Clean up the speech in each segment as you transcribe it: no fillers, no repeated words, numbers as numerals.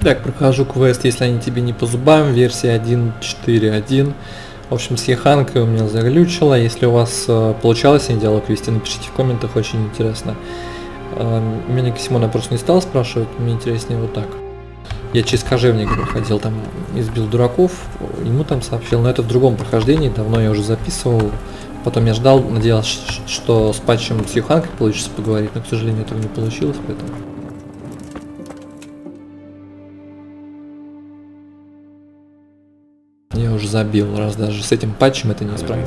Так, прохожу квест, если они тебе не по зубам, версия 1.4.1. В общем, с еханкой у меня заглючило. Если у вас получалось не диалог вести, напишите в комментах, очень интересно. Меня Симона просто не стал спрашивать, мне интереснее вот так. Я через кожевник проходил, там избил дураков, ему там сообщил, но это в другом прохождении, давно я уже записывал. Потом я ждал, надеялся, что с патчем с еханкой получится поговорить, но, к сожалению, этого не получилось, поэтому... Я уже забил, раз даже с этим патчем это не исправить.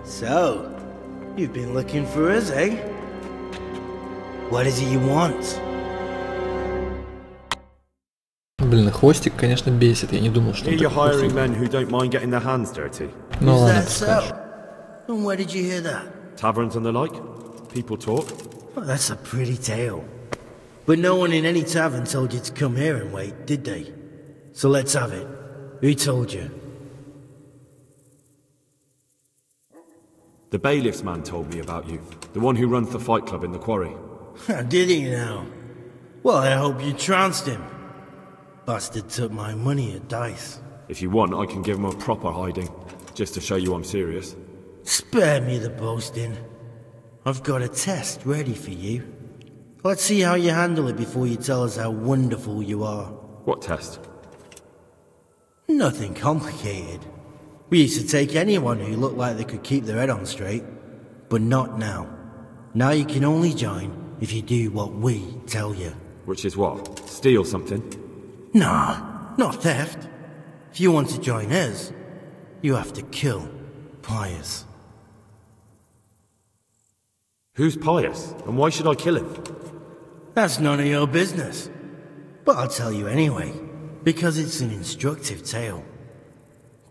So, you've been looking for us, eh? What is it you want? Блин, хвостик, конечно, бесит. Я не думал, что... You're hiring men who don't mind getting their hands dirty. Ну ладно, пускай. And where did you hear that? Taverns and the like. People talk. Well, that's a pretty tale. But no one in any tavern told you to come here and wait, did they? So let's have it. Who told you? The bailiff's man told me about you. The one who runs the fight club in the quarry. Did he now? Well, I hope you trounced him. Bastard took my money at dice. If you want, I can give him a proper hiding, just to show you I'm serious. Spare me the boasting. I've got a test ready for you. Let's see how you handle it before you tell us how wonderful you are. What test? Nothing complicated. We used to take anyone who looked like they could keep their head on straight. But not now. Now you can only join if you do what we tell you. Which is what? Steal something? Nah, not theft. If you want to join us, you have to kill Pius. Who's Pius? And why should I kill him? That's none of your business. But I'll tell you anyway, because it's an instructive tale.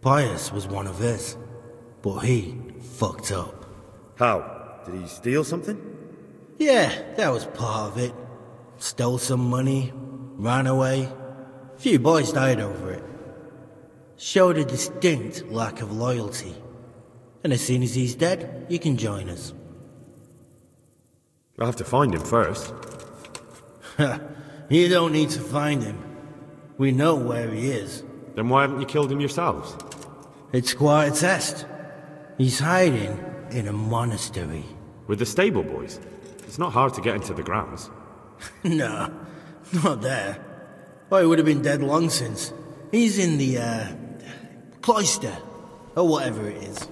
Pius was one of us, but he fucked up. How? Did he steal something? Yeah, that was part of it. Stole some money, ran away. A few boys died over it. Showed a distinct lack of loyalty. And as soon as he's dead, you can join us. I'll have to find him first. You don't need to find him. We know where he is. Then why haven't you killed him yourselves? It's quite a test. He's hiding in a monastery. With the stable boys? It's not hard to get into the grounds. No, not there. Well, he would have been dead long since. He's in the, cloister. Or whatever it is.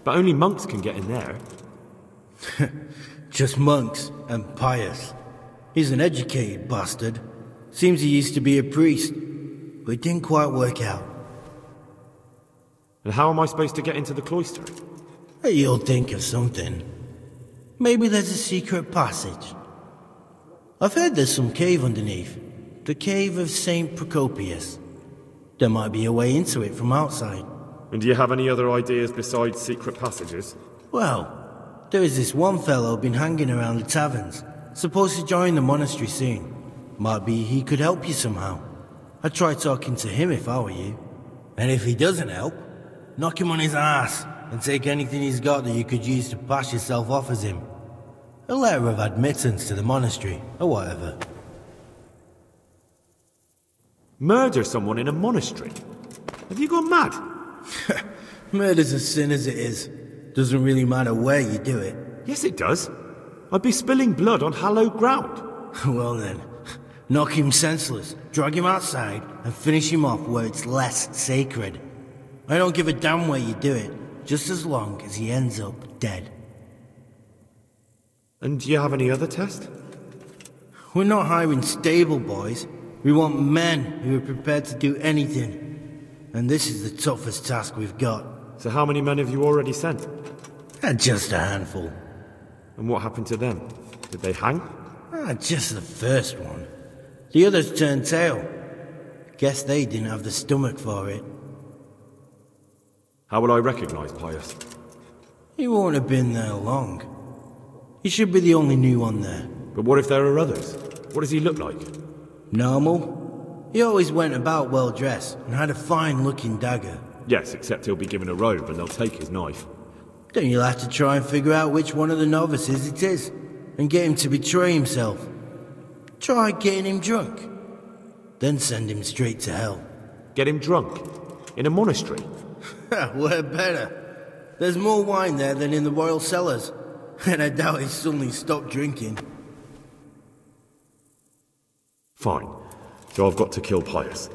But only monks can get in there. Just monks and Pius. He's an educated bastard. Seems he used to be a priest. But it didn't quite work out. And how am I supposed to get into the cloister? You'll think of something. Maybe there's a secret passage. I've heard there's some cave underneath. The cave of Saint Procopius. There might be a way into it from outside. And do you have any other ideas besides secret passages? Well, there is this one fellow been hanging around the taverns. Supposed to join the monastery soon. Might be he could help you somehow. I'd try talking to him if I were you. And if he doesn't help, knock him on his ass and take anything he's got that you could use to pass yourself off as him. A letter of admittance to the monastery, or whatever. Murder someone in a monastery? Have you gone mad? Murder's a sin as it is. Doesn't really matter where you do it. Yes, it does. I'd be spilling blood on hallowed ground. Well then, knock him senseless, drag him outside, and finish him off where it's less sacred. I don't give a damn where you do it, just as long as he ends up dead. And do you have any other test? We're not hiring stable boys. We want men who are prepared to do anything. And this is the toughest task we've got. So how many men have you already sent? Just a handful. And what happened to them? Did they hang? Just the first one. The others turned tail. Guess they didn't have the stomach for it. How will I recognize Pius? He won't have been there long. He should be the only new one there. But what if there are others? What does he look like? Normal. He always went about well dressed and had a fine looking dagger. Yes, except he'll be given a robe and they'll take his knife. Then you'll have to try and figure out which one of the novices it is, and get him to betray himself. Try getting him drunk, then send him straight to hell. Get him drunk? In a monastery? We're better. There's more wine there than in the royal cellars, and I doubt he's suddenly stopped drinking. Fine. So I've got to kill Pius.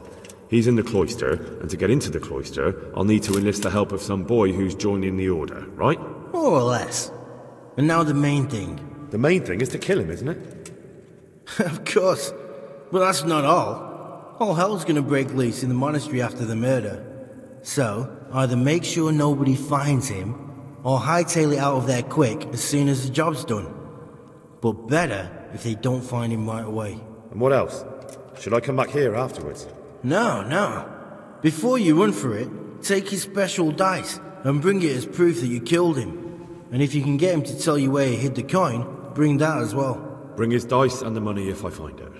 He's in the cloister, and to get into the cloister, I'll need to enlist the help of some boy who's joining the order, right? More or less. And now the main thing. The main thing is to kill him, isn't it? Of course. But that's not all. All hell's gonna break loose in the monastery after the murder. So, either make sure nobody finds him, or hightail it out of there quick as soon as the job's done. But better if they don't find him right away. And what else? Should I come back here afterwards? No. Before you run for it, take his special dice and bring it as proof that you killed him. And if you can get him to tell you where he hid the coin, bring that as well. Bring his dice and the money if I find it.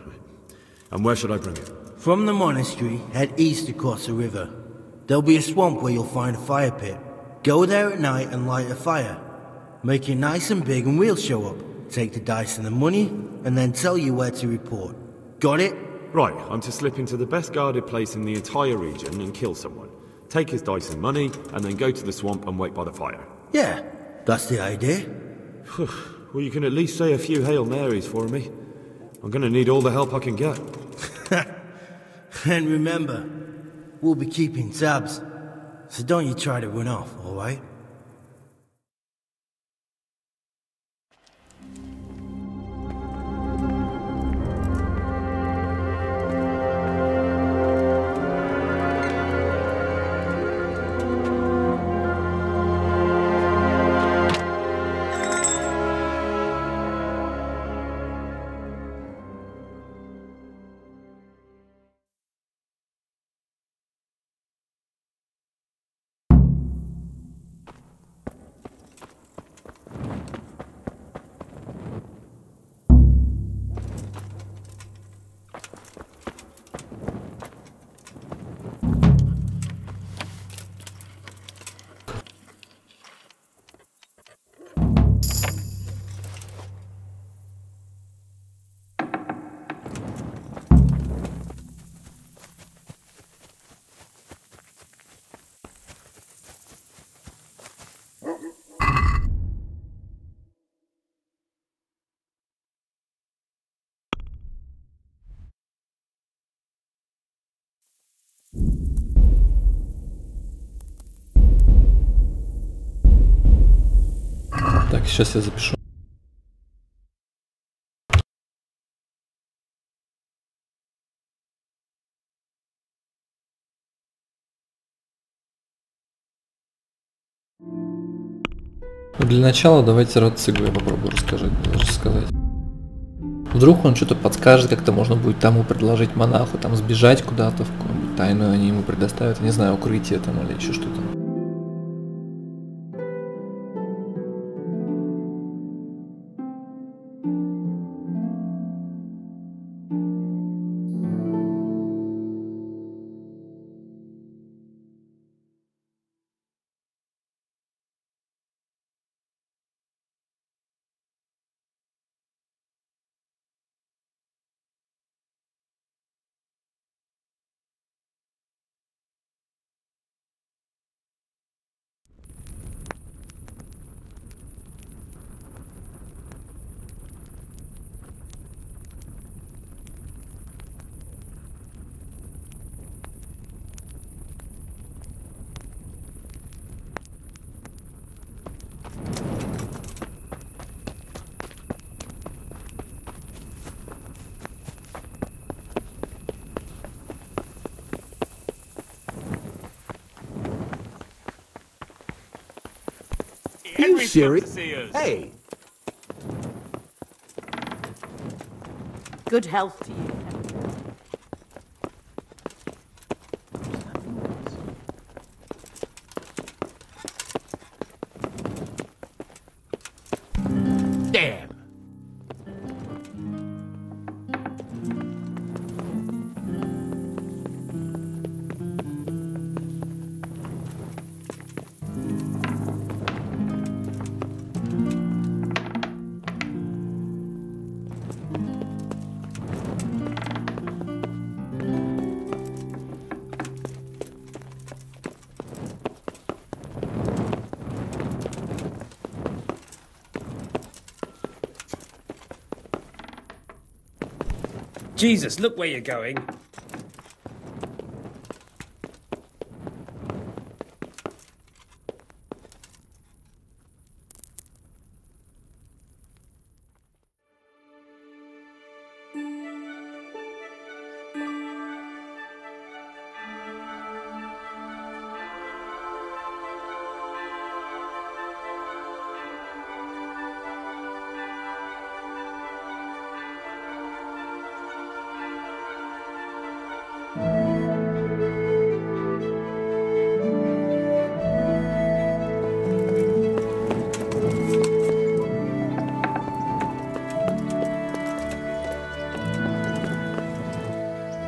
And where should I bring it? From the monastery, head east across the river. There'll be a swamp where you'll find a fire pit. Go there at night and light a fire. Make it nice and big and we'll show up. Take the dice and the money, and then tell you where to report. Got it? Right, I'm to slip into the best guarded place in the entire region and kill someone. Take his dice and money, and then go to the swamp and wait by the fire. Yeah, that's the idea. Well, you can at least say a few Hail Marys for me. I'm gonna need all the help I can get. And remember, we'll be keeping tabs. So don't you try to run off, alright? Так, сейчас я запишу. Для начала давайте Рацигу я попробую рассказать. Вдруг он что-то подскажет, как-то можно будет тому предложить монаху, там сбежать куда-то в какую-нибудь тайную, они ему предоставят, не знаю, укрытие там или еще что-то. You serious? Hey! Good health to you. Damn! Jesus, look where you're going.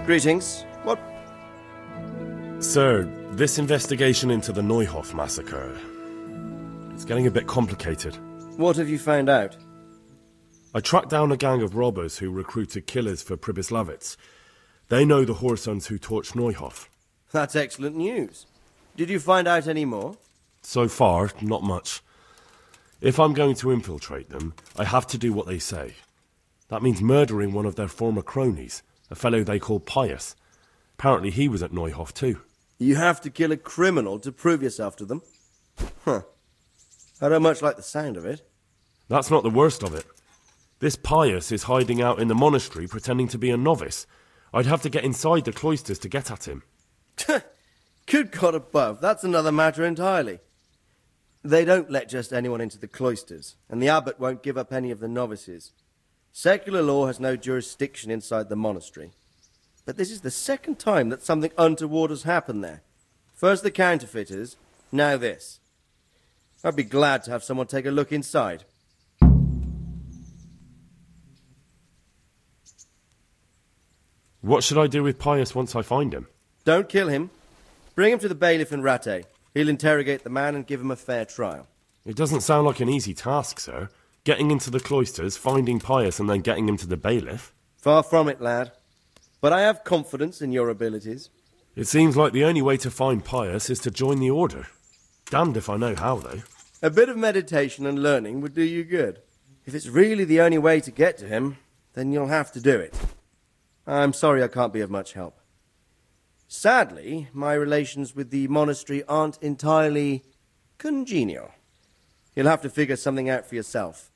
Greetings. What? Sir, this investigation into the Neuhof massacre, it's getting a bit complicated. What have you found out? I tracked down a gang of robbers who recruited killers for Pribyslavitz. They know the whoresons who torched Neuhof. That's excellent news. Did you find out any more? So far, not much. If I'm going to infiltrate them, I have to do what they say. That means murdering one of their former cronies, a fellow they call Pius. Apparently he was at Neuhof too. You have to kill a criminal to prove yourself to them? Huh. I don't much like the sound of it. That's not the worst of it. This Pius is hiding out in the monastery pretending to be a novice. I'd have to get inside the cloisters to get at him. Good God above, that's another matter entirely. They don't let just anyone into the cloisters, and the abbot won't give up any of the novices. Secular law has no jurisdiction inside the monastery. But this is the second time that something untoward has happened there. First the counterfeiters, now this. I'd be glad to have someone take a look inside. What should I do with Pius once I find him? Don't kill him. Bring him to the bailiff in Ratte. He'll interrogate the man and give him a fair trial. It doesn't sound like an easy task, sir. Getting into the cloisters, finding Pius, and then getting him to the bailiff. Far from it, lad. But I have confidence in your abilities. It seems like the only way to find Pius is to join the order. Damned if I know how, though. A bit of meditation and learning would do you good. If it's really the only way to get to him, then you'll have to do it. I'm sorry I can't be of much help. Sadly, my relations with the monastery aren't entirely congenial. You'll have to figure something out for yourself.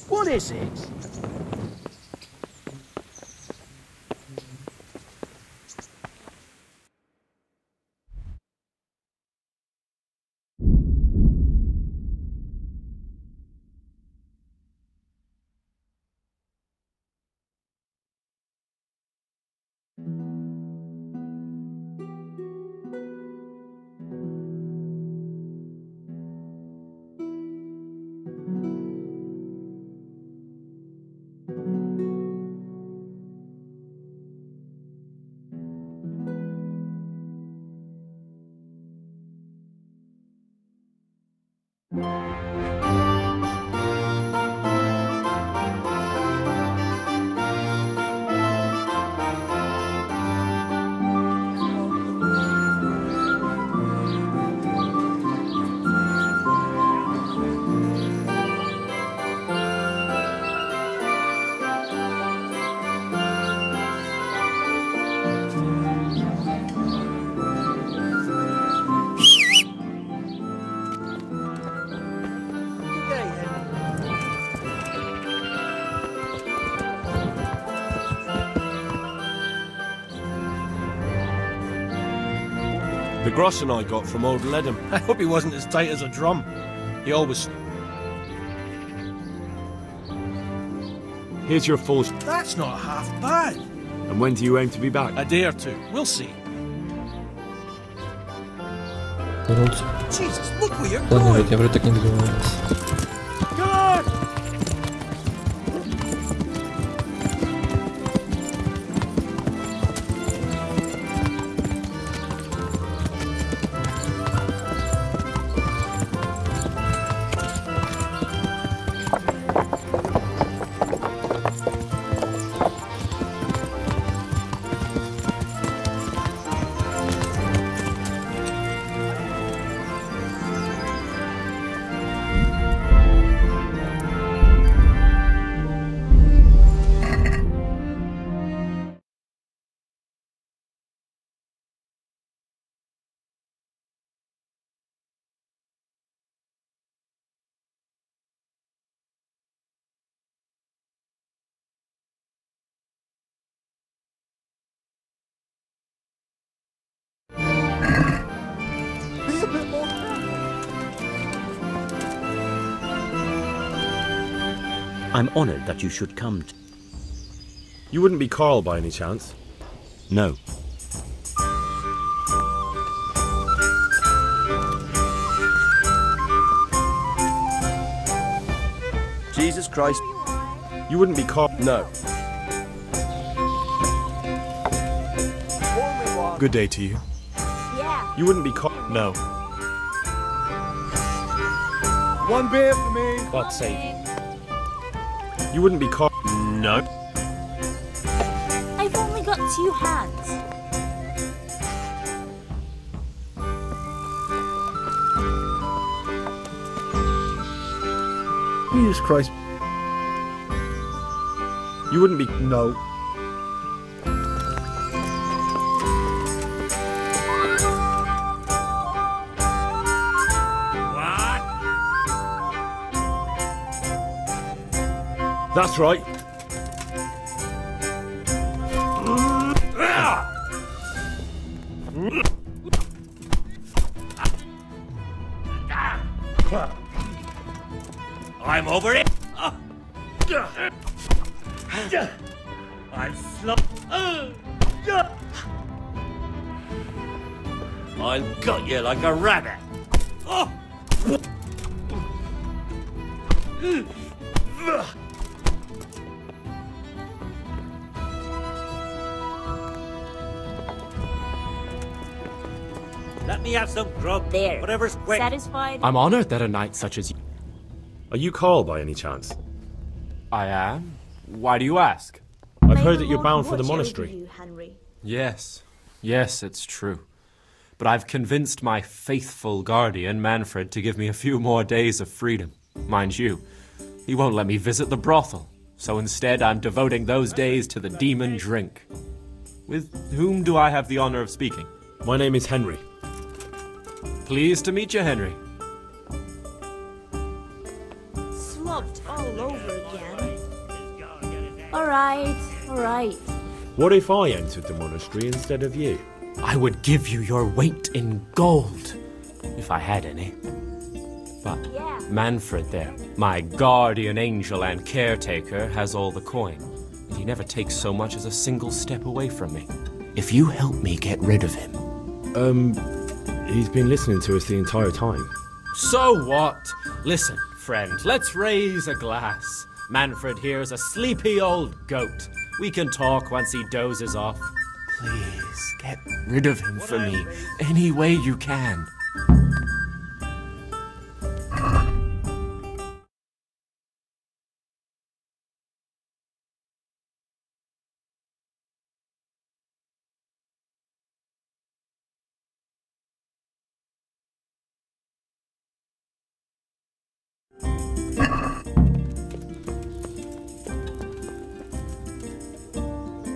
What is it? The groschen I got from old Ledham. I hope he wasn't as tight as a drum. He always... Here's your full... That's not half bad. And when do you aim to be back? A day or two. We'll see. Jesus, look where you're Ладно, going. ребят, я вроде так не договорились. God! I'm honored that you should come. You wouldn't be Carl by any chance? No. Jesus Christ. You wouldn't be Carl? No. Good day to you. Yeah. You wouldn't be Carl? No. One beer for me. God save you. You wouldn't be Carl? No. I've only got 2 hands. Jesus Christ. You wouldn't be... No. That's right. I'm over it. I'm slow. I'll gut you like a rabbit. Let me have some grub. There. Whatever's quick. Satisfied? I'm honored that a knight such as you... Are you Carl by any chance? I am? Why do you ask? I've heard that you're bound for the monastery. You, Henry. Yes. Yes, it's true. But I've convinced my faithful guardian, Manfred, to give me a few more days of freedom. Mind you, he won't let me visit the brothel. So instead, I'm devoting those days to the demon drink. With whom do I have the honor of speaking? My name is Henry. Pleased to meet you, Henry. Slopped all over again. Alright, alright. What if I entered the monastery instead of you? I would give you your weight in gold, if I had any. But Yeah. Manfred there, my guardian angel and caretaker, has all the coin. And he never takes so much as a single step away from me. If you help me get rid of him... He's been listening to us the entire time. So what? Listen, friend, let's raise a glass. Manfred here's a sleepy old goat. We can talk once he dozes off. Please, get rid of him for me, any way you can.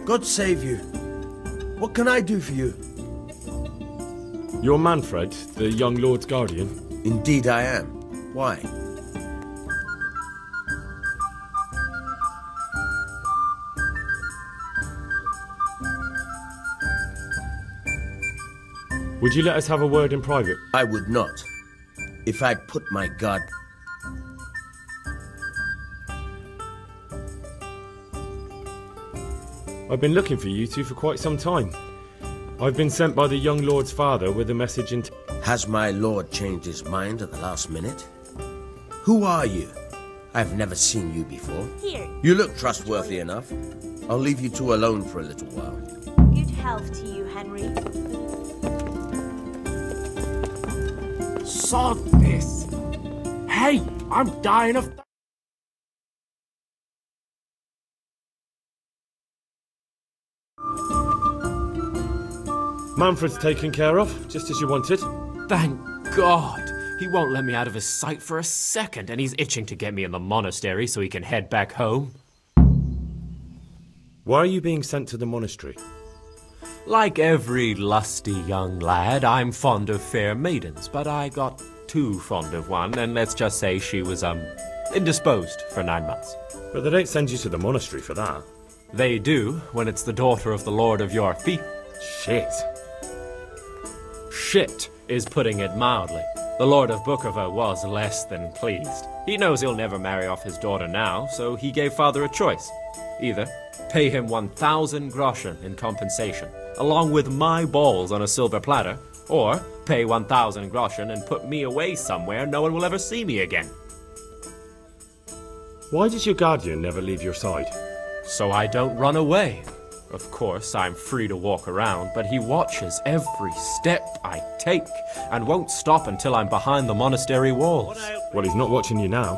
God save you. What can I do for you? You're Manfred, the young lord's guardian? Indeed I am. Why? Would you let us have a word in private? I would not. If I put my guard... I've been looking for you two for quite some time. I've been sent by the young lord's father with a message in... Has my lord changed his mind at the last minute? Who are you? I've never seen you before. Here. You look trustworthy enough. I'll leave you two alone for a little while. Good health to you, Henry. Sod this! Hey, I'm dying of... Manfred's taken care of, just as you wanted. Thank God! He won't let me out of his sight for a second, and he's itching to get me in the monastery so he can head back home. Why are you being sent to the monastery? Like every lusty young lad, I'm fond of fair maidens, but I got too fond of one, and let's just say she was, indisposed for 9 months. But they don't send you to the monastery for that. They do, when it's the daughter of the lord of your fief. Shit. Shit is putting it mildly. The Lord of Bukover was less than pleased. He knows he'll never marry off his daughter now, so he gave father a choice. Either pay him 1,000 groschen in compensation, along with my balls on a silver platter, or pay 1,000 groschen and put me away somewhere no one will ever see me again. Why does your guardian never leave your side? So I don't run away. Of course, I'm free to walk around, but he watches every step I take and won't stop until I'm behind the monastery walls. Well, he's not watching you now.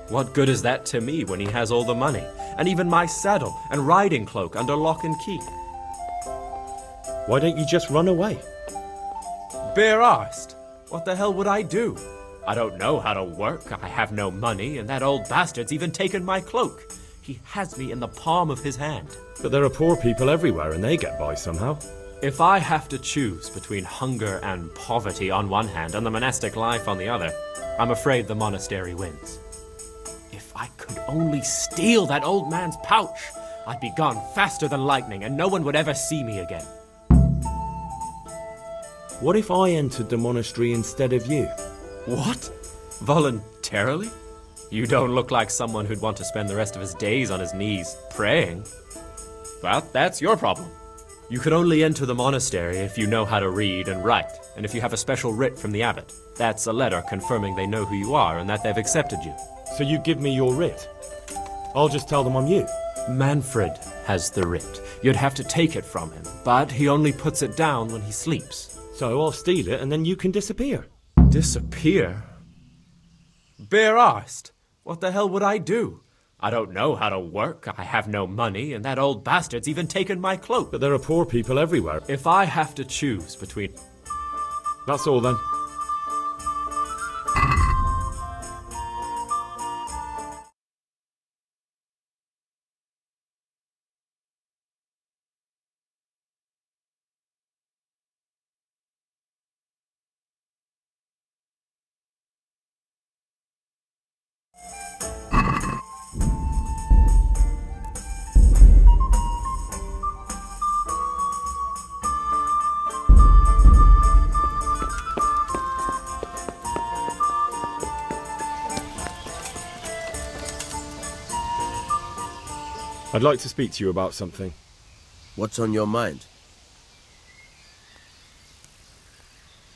What good is that to me when he has all the money, and even my saddle and riding cloak under lock and key? Why don't you just run away? Bare arsed. What the hell would I do? I don't know how to work, I have no money, and that old bastard's even taken my cloak. He has me in the palm of his hand. But there are poor people everywhere and they get by somehow. If I have to choose between hunger and poverty on one hand and the monastic life on the other, I'm afraid the monastery wins. If I could only steal that old man's pouch, I'd be gone faster than lightning and no one would ever see me again. What if I entered the monastery instead of you? What? Voluntarily? You don't look like someone who'd want to spend the rest of his days on his knees praying. But that's your problem. You can only enter the monastery if you know how to read and write, and if you have a special writ from the abbot. That's a letter confirming they know who you are and that they've accepted you. So you give me your writ? I'll just tell them I'm you. Manfred has the writ. You'd have to take it from him, but he only puts it down when he sleeps. So I'll steal it and then you can disappear. Disappear? Bare arsed. What the hell would I do? I don't know how to work, I have no money, and that old bastard's even taken my cloak. But there are poor people everywhere. If I have to choose between... That's all then. I'd like to speak to you about something. What's on your mind?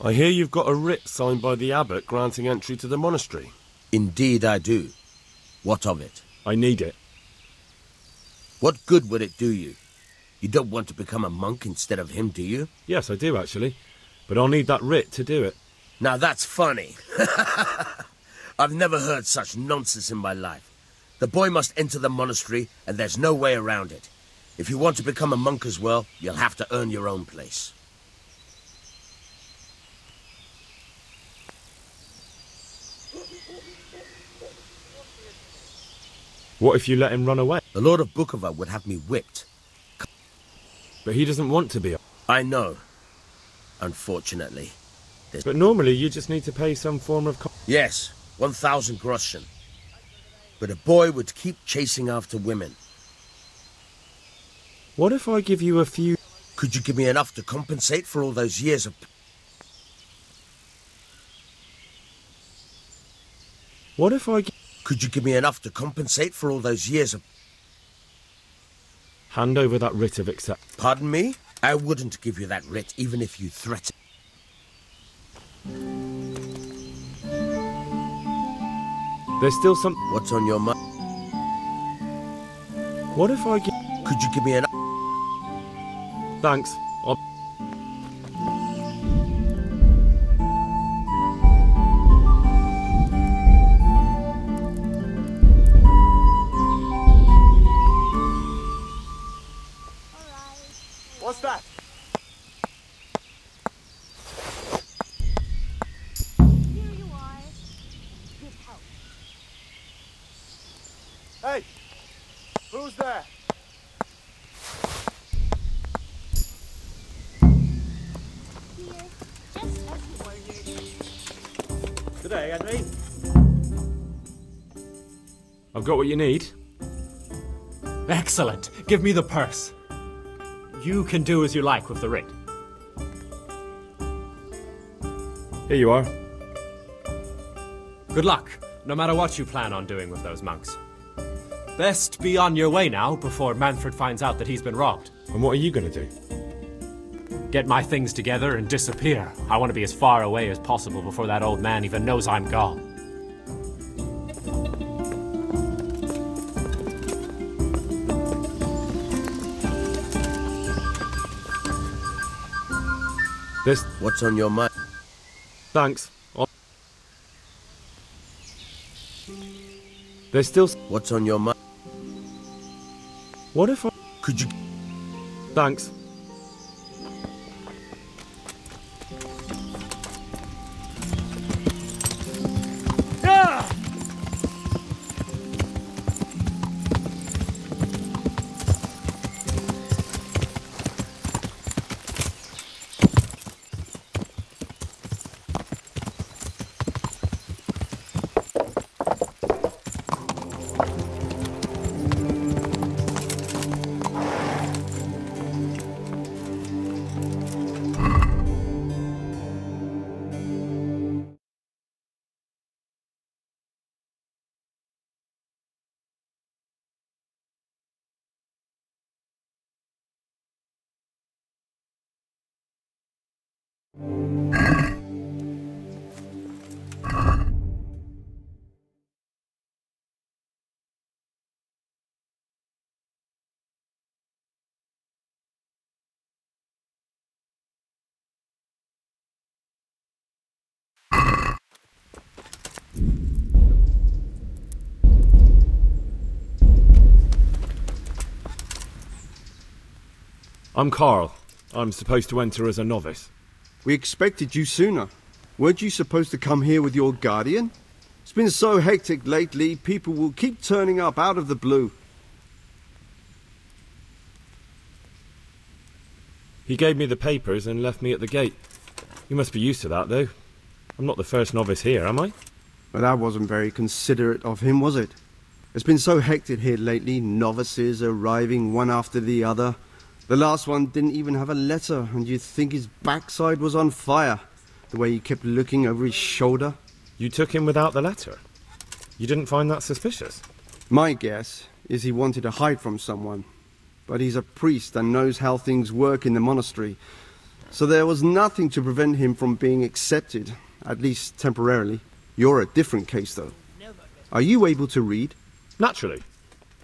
I hear you've got a writ signed by the abbot granting entry to the monastery. Indeed I do. What of it? I need it. What good would it do you? You don't want to become a monk instead of him, do you? Yes, I do actually. But I'll need that writ to do it. Now that's funny. I've never heard such nonsense in my life. The boy must enter the monastery, and there's no way around it. If you want to become a monk as well, you'll have to earn your own place. What if you let him run away? The Lord of Bukover would have me whipped. But he doesn't want to be. I know. Unfortunately. But normally you just need to pay some form of... Yes, 1,000 groschen. But a boy would keep chasing after women. What if I give you a few... Could you give me enough to compensate for all those years of... What if I... Could you give me enough to compensate for all those years of... Hand over that writ of accept. Pardon me? I wouldn't give you that writ even if you threatened. There's still some... What's on your mind? What if I give... Could you give me enough? Thanks. I'll... What's that? Here you are. Good help. Hey! Who's there? Here, just as you ordered. Today, Henry. I've got what you need. Excellent. Give me the purse. You can do as you like with the writ. Here you are. Good luck, no matter what you plan on doing with those monks. Best be on your way now before Manfred finds out that he's been robbed. And what are you going to do? Get my things together and disappear. I want to be as far away as possible before that old man even knows I'm gone. What's on your mind? Thanks. There's still... What's on your mind? What if I... Could you... Thanks. I'm Karl. I'm supposed to enter as a novice. We expected you sooner. Weren't you supposed to come here with your guardian? It's been so hectic lately, people will keep turning up out of the blue. He gave me the papers and left me at the gate. You must be used to that, though. I'm not the first novice here, am I? But that wasn't very considerate of him, was it? It's been so hectic here lately, novices arriving one after the other. The last one didn't even have a letter, and you'd think his backside was on fire, the way he kept looking over his shoulder. You took him without the letter? You didn't find that suspicious? My guess is he wanted to hide from someone. But he's a priest and knows how things work in the monastery. So there was nothing to prevent him from being accepted, at least temporarily. You're a different case, though. Are you able to read? Naturally.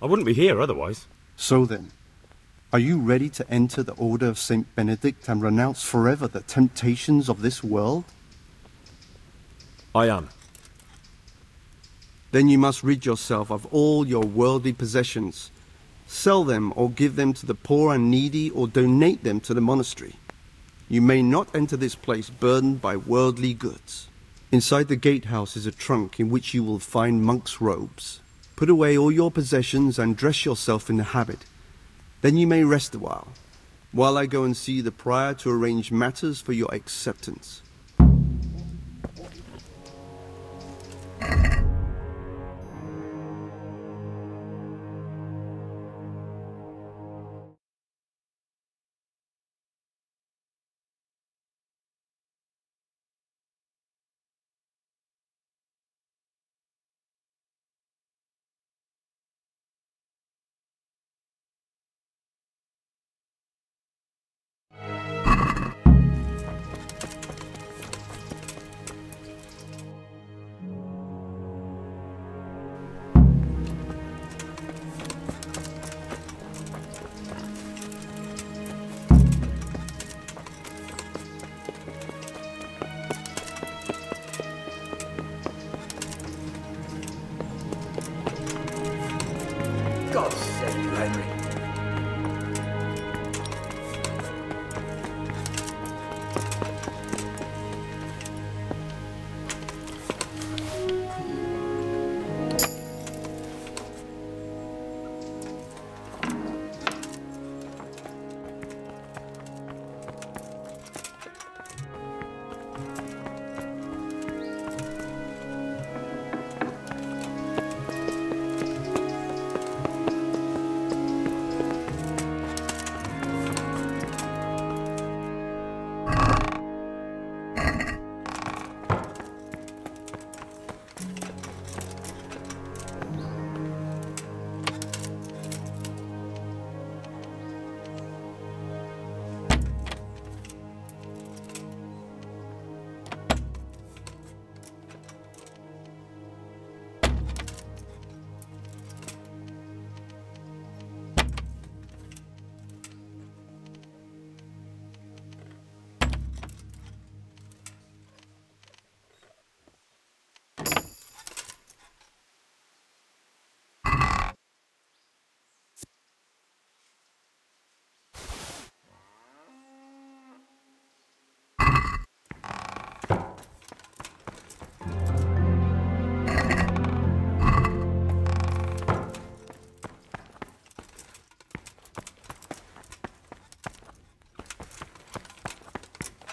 I wouldn't be here otherwise. So then, are you ready to enter the Order of St. Benedict and renounce forever the temptations of this world? I am. Then you must rid yourself of all your worldly possessions. Sell them or give them to the poor and needy or donate them to the monastery. You may not enter this place burdened by worldly goods. Inside the gatehouse is a trunk in which you will find monk's robes. Put away all your possessions and dress yourself in the habit. Then you may rest a while I go and see the prior to arrange matters for your acceptance.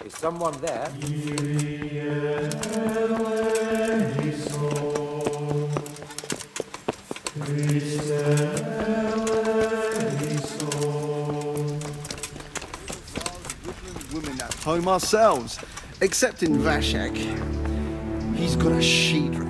Is someone there? Women at home ourselves, except in Vashak. He's got a she-dragon.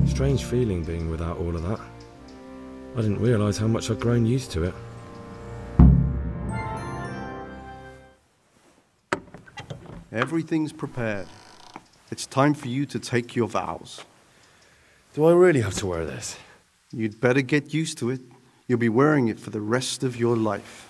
Strange feeling being without all of that. I didn't realise how much I'd grown used to it. Everything's prepared. It's time for you to take your vows. Do I really have to wear this? You'd better get used to it. You'll be wearing it for the rest of your life.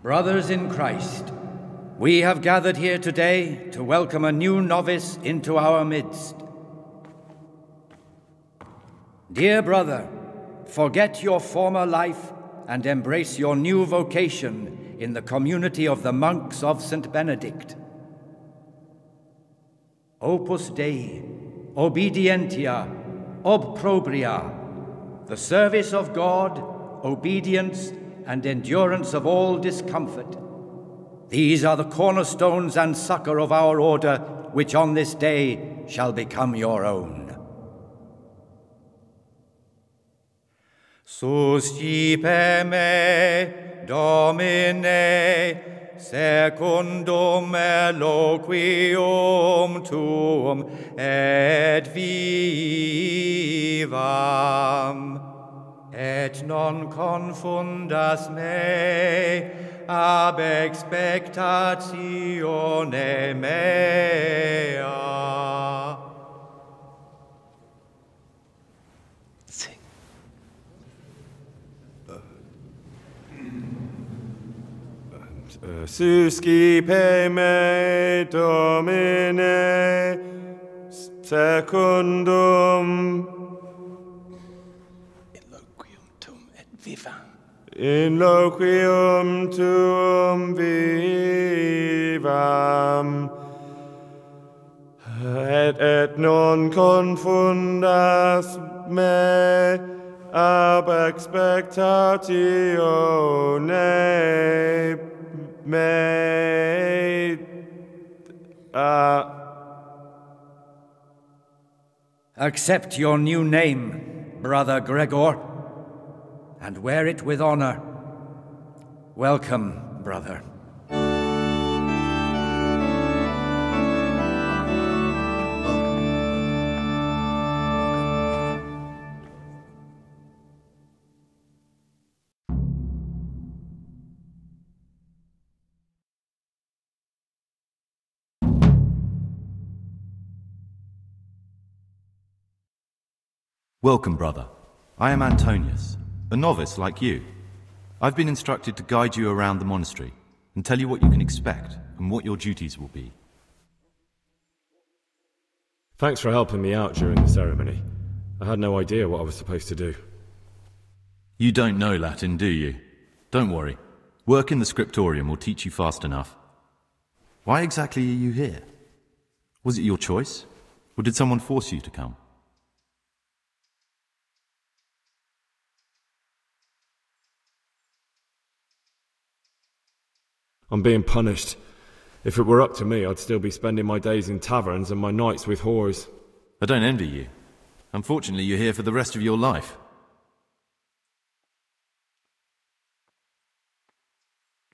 Brothers in Christ, we have gathered here today to welcome a new novice into our midst. Dear brother, forget your former life and embrace your new vocation in the community of the monks of St. Benedict. Opus Dei, obedientia, obprobria, the service of God, obedience, and endurance of all discomfort. These are the cornerstones and succor of our order, which on this day shall become your own. Suscipe me, Domine, secundum eloquium tuum et vivam, et non confundas me ab expectatione mea. Suscipe me, Domine, secundum eloquium tuum et vivam. In loquium tuum vivam, et non confundas me ab expectatione mea. Accept your new name, Brother Gregor, and wear it with honor. Welcome, brother. Welcome, brother. I am Antonius, a novice like you. I've been instructed to guide you around the monastery and tell you what you can expect and what your duties will be. Thanks for helping me out during the ceremony. I had no idea what I was supposed to do. You don't know Latin, do you? Don't worry. Work in the scriptorium will teach you fast enough. Why exactly are you here? Was it your choice? Or did someone force you to come? I'm being punished. If it were up to me, I'd still be spending my days in taverns and my nights with whores. I don't envy you. Unfortunately, you're here for the rest of your life.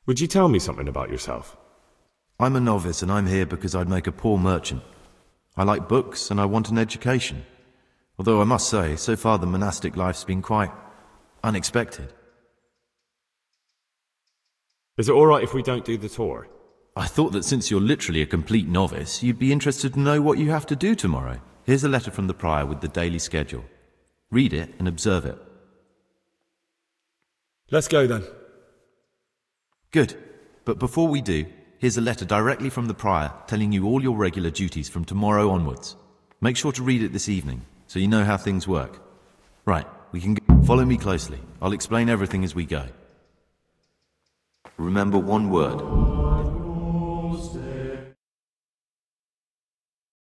Would you tell me something about yourself? I'm a novice and I'm here because I'd make a poor merchant. I like books and I want an education. Although I must say, so far the monastic life's been quite unexpected. Is it alright if we don't do the tour? I thought that since you're literally a complete novice, you'd be interested to know what you have to do tomorrow. Here's a letter from the prior with the daily schedule. Read it and observe it. Let's go then. Good. But before we do, here's a letter directly from the prior telling you all your regular duties from tomorrow onwards. Make sure to read it this evening, so you know how things work. Right, we can go. Follow me closely. I'll explain everything as we go. Remember one word.